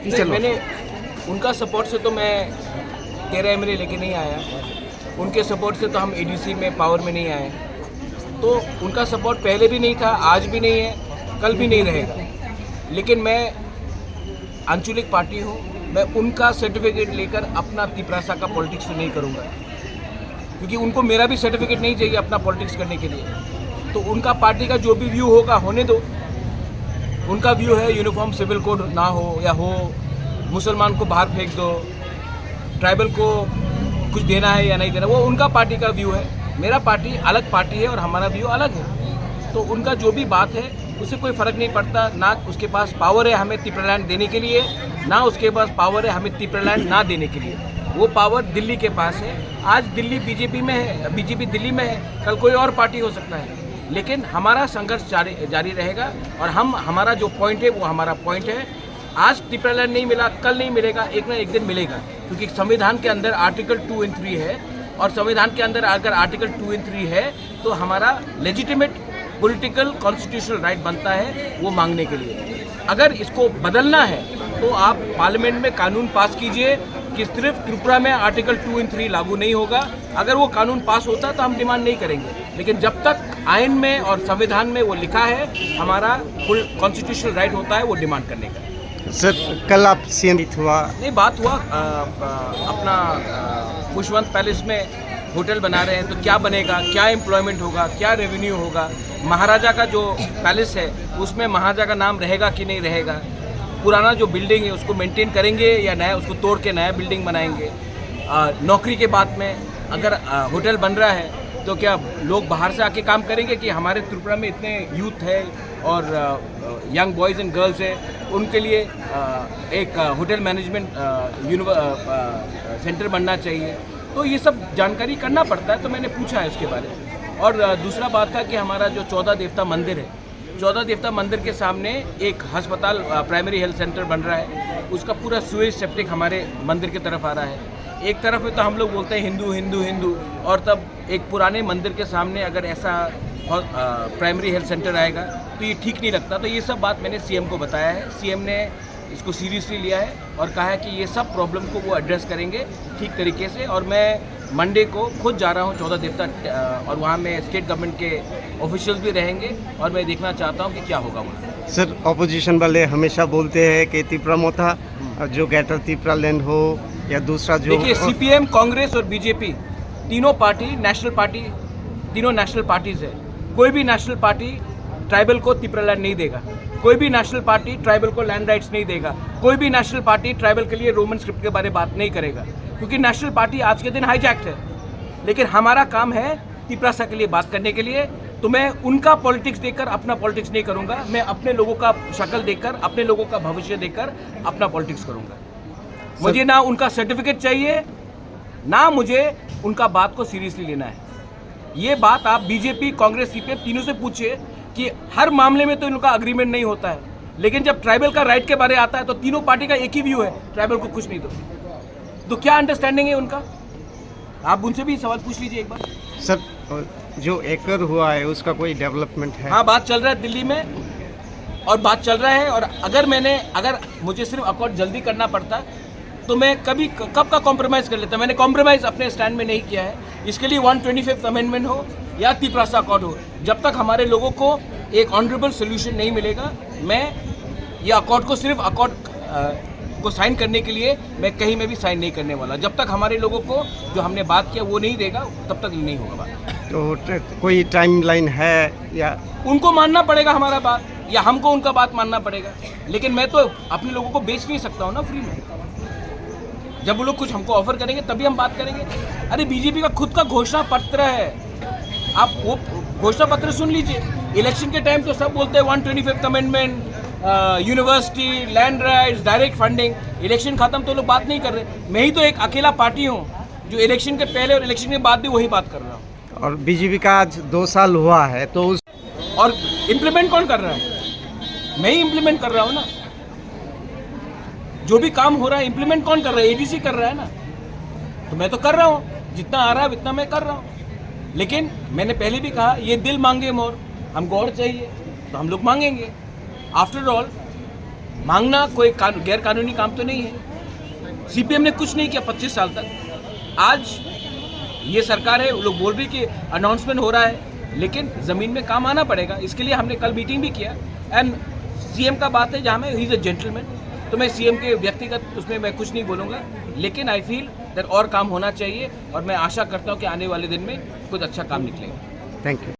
मैंने उनका सपोर्ट से तो मैं 13 एमएलए लेके नहीं आया, उनके सपोर्ट से तो हम एडीसी में पावर में नहीं आए, तो उनका सपोर्ट पहले भी नहीं था, आज भी नहीं है, कल भी नहीं रहेगा। लेकिन मैं आंचलिक पार्टी हूँ, मैं उनका सर्टिफिकेट लेकर अपना तिपरासा का पॉलिटिक्स नहीं करूँगा, क्योंकि उनको मेरा भी सर्टिफिकेट नहीं चाहिए अपना पॉलिटिक्स करने के लिए। तो उनका पार्टी का जो भी व्यू होगा होने दो। उनका व्यू है यूनिफॉर्म सिविल कोड ना हो या हो, मुसलमान को बाहर फेंक दो, ट्राइबल को कुछ देना है या नहीं देना, वो उनका पार्टी का व्यू है। मेरा पार्टी अलग पार्टी है और हमारा व्यू अलग है। तो उनका जो भी बात है उससे कोई फ़र्क नहीं पड़ता। ना उसके पास पावर है हमें तिपरालैंड देने के लिए, ना उसके पास पावर है हमें तिपरालैंड ना देने के लिए। वो पावर दिल्ली के पास है। आज दिल्ली बीजेपी में है, बीजेपी दिल्ली में है, कल कोई और पार्टी हो सकता है, लेकिन हमारा संघर्ष जारी रहेगा। और हमारा जो पॉइंट है वो हमारा पॉइंट है। आज तिपरालैंड नहीं मिला, कल नहीं मिलेगा, एक ना एक दिन मिलेगा, क्योंकि संविधान के अंदर आर्टिकल 2 और 3 है, और संविधान के अंदर अगर आर्टिकल 2 और 3 है तो हमारा लेजिटिमेट पॉलिटिकल कॉन्स्टिट्यूशनल राइट बनता है वो मांगने के लिए। अगर इसको बदलना है तो आप पार्लियामेंट में कानून पास कीजिए कि सिर्फ त्रिपुरा में आर्टिकल 2 और 3 लागू नहीं होगा। अगर वो कानून पास होता तो हम डिमांड नहीं करेंगे, लेकिन जब तक आइन में और संविधान में वो लिखा है हमारा फुल कॉन्स्टिट्यूशनल राइट होता है वो डिमांड करने का। सर कल आप सीएम हुआ नहीं, बात हुआ अपना पुष्पवंत पैलेस में होटल बना रहे हैं, तो क्या बनेगा, क्या एम्प्लॉयमेंट होगा, क्या रेवेन्यू होगा। महाराजा का जो पैलेस है उसमें महाराजा का नाम रहेगा कि नहीं रहेगा, पुराना जो बिल्डिंग है उसको मेंटेन करेंगे या नया उसको तोड़ के नया बिल्डिंग बनाएंगे। नौकरी के बाद में अगर होटल बन रहा है तो क्या लोग बाहर से आके काम करेंगे कि हमारे त्रिपुरा में इतने यूथ है और यंग बॉयज़ एंड गर्ल्स है, उनके लिए एक होटल मैनेजमेंट सेंटर बनना चाहिए। तो ये सब जानकारी करना पड़ता है, तो मैंने पूछा है उसके बारे में। और दूसरा बात था कि हमारा जो 14 देवता मंदिर है, 14 देवता मंदिर के सामने एक अस्पताल प्राइमरी हेल्थ सेंटर बन रहा है, उसका पूरा सुएज सेप्टिक हमारे मंदिर की तरफ आ रहा है। एक तरफ में तो हम लोग बोलते हैं हिंदू हिंदू हिंदू, और तब एक पुराने मंदिर के सामने अगर ऐसा प्राइमरी हेल्थ सेंटर आएगा तो ये ठीक नहीं लगता। तो ये सब बात मैंने सीएम को बताया है, सीएम ने इसको सीरियसली लिया है और कहा है कि ये सब प्रॉब्लम को वो एड्रेस करेंगे ठीक तरीके से। और मैं मंडे को खुद जा रहा हूँ 14 देवता, और वहाँ में स्टेट गवर्नमेंट के ऑफिशियल्स भी रहेंगे और मैं देखना चाहता हूँ कि क्या होगा वहाँ। सर ऑपोजिशन वाले हमेशा बोलते हैं कि त्रिपुरा मोथा जो ग्रेटर तिपरालैंड हो या दूसरा जो, देखिए सीपीएम, कांग्रेस और बीजेपी तीनों पार्टी नेशनल पार्टी, तीनों नेशनल पार्टीज है। कोई भी नेशनल पार्टी ट्राइबल को तिपरालैंड नहीं देगा, कोई भी नेशनल पार्टी ट्राइबल को लैंड राइट्स नहीं देगा, कोई भी नेशनल पार्टी ट्राइबल के लिए रोमन स्क्रिप्ट के बारे में बात नहीं करेगा, क्योंकि नेशनल पार्टी आज के दिन हाईजैक्ट है। लेकिन हमारा काम है तिपरासा के लिए बात करने के लिए। तो मैं उनका पॉलिटिक्स देखकर अपना पॉलिटिक्स नहीं करूंगा, मैं अपने लोगों का शक्ल देखकर, अपने लोगों का भविष्य देखकर अपना पॉलिटिक्स करूंगा। मुझे ना उनका सर्टिफिकेट चाहिए, ना मुझे उनका बात को सीरियसली लेना है। ये बात आप बीजेपी, कांग्रेस, सीपीएम तीनों से पूछिए कि हर मामले में तो इनका अग्रीमेंट नहीं होता है, लेकिन जब ट्राइबल का राइट के बारे आता है तो तीनों पार्टी का एक ही व्यू है, ट्राइबल को कुछ नहीं दो। तो क्या अंडरस्टैंडिंग है उनका, आप उनसे भी सवाल पूछ लीजिए एक बार। सर जो एकर हुआ है उसका कोई डेवलपमेंट है? हाँ, बात चल रहा है दिल्ली में और बात चल रहा है। और अगर मुझे सिर्फ अकॉर्ड जल्दी करना पड़ता तो मैं कब का कॉम्प्रोमाइज़ कर लेता। मैंने कॉम्प्रोमाइज़ अपने स्टैंड में नहीं किया है। इसके लिए 125th अमेंडमेंट हो या तिपरासा अकॉर्ड हो, जब तक हमारे लोगों को एक ऑनरेबल सोल्यूशन नहीं मिलेगा, मैं ये अकॉर्ड को सिर्फ अकॉर्ड को साइन करने के लिए मैं कहीं में भी साइन नहीं करने वाला। जब तक हमारे लोगों को जो हमने बात किया वो नहीं देगा तब तक नहीं होगा बात। तो कोई टाइमलाइन है या उनको मानना पड़ेगा हमारा बात, या हमको उनका बात मानना पड़ेगा। लेकिन मैं तो अपने लोगों को बेच नहीं सकता हूँ ना फ्री में। जब वो लोग कुछ हमको ऑफर करेंगे तभी हम बात करेंगे। अरे बीजेपी का खुद का घोषणा पत्र है, आप वो घोषणा पत्र सुन लीजिए। इलेक्शन के टाइम तो सब बोलते हैं 125th amendment, university, land rights, direct funding. Election खत्म तो लोग बात नहीं कर रहे। मैं ही तो एक अकेला पार्टी हूँ जो इलेक्शन के पहले और इलेक्शन के बाद भी वही बात कर रहा हूँ। और बीजेपी का आज 2 साल हुआ है तो और इम्प्लीमेंट कौन कर रहा है? मैं ही इम्प्लीमेंट कर रहा हूँ ना। जो भी काम हो रहा है इम्प्लीमेंट कौन कर रहा है? एडीसी कर रहा है ना। तो मैं तो कर रहा हूँ, जितना आ रहा है उतना मैं कर रहा हूँ। लेकिन मैंने पहले भी कहा ये दिल मांगे मोर, हमको और चाहिए तो हम लोग मांगेंगे। आफ्टर ऑल मांगना कोई गैर कानूनी काम तो नहीं है। सीपीएम ने कुछ नहीं किया 25 साल तक। आज ये सरकार है, वो लोग बोल रही कि अनाउंसमेंट हो रहा है, लेकिन ज़मीन में काम आना पड़ेगा। इसके लिए हमने कल मीटिंग भी किया। एंड सीएम का बात है जहाँ में ही इज़ अ जेंटलमैन, तो मैं सीएम के व्यक्तिगत उसमें मैं कुछ नहीं बोलूँगा, लेकिन आई फील दैट और काम होना चाहिए और मैं आशा करता हूँ कि आने वाले दिन में कुछ अच्छा काम निकलेगा। Thank you.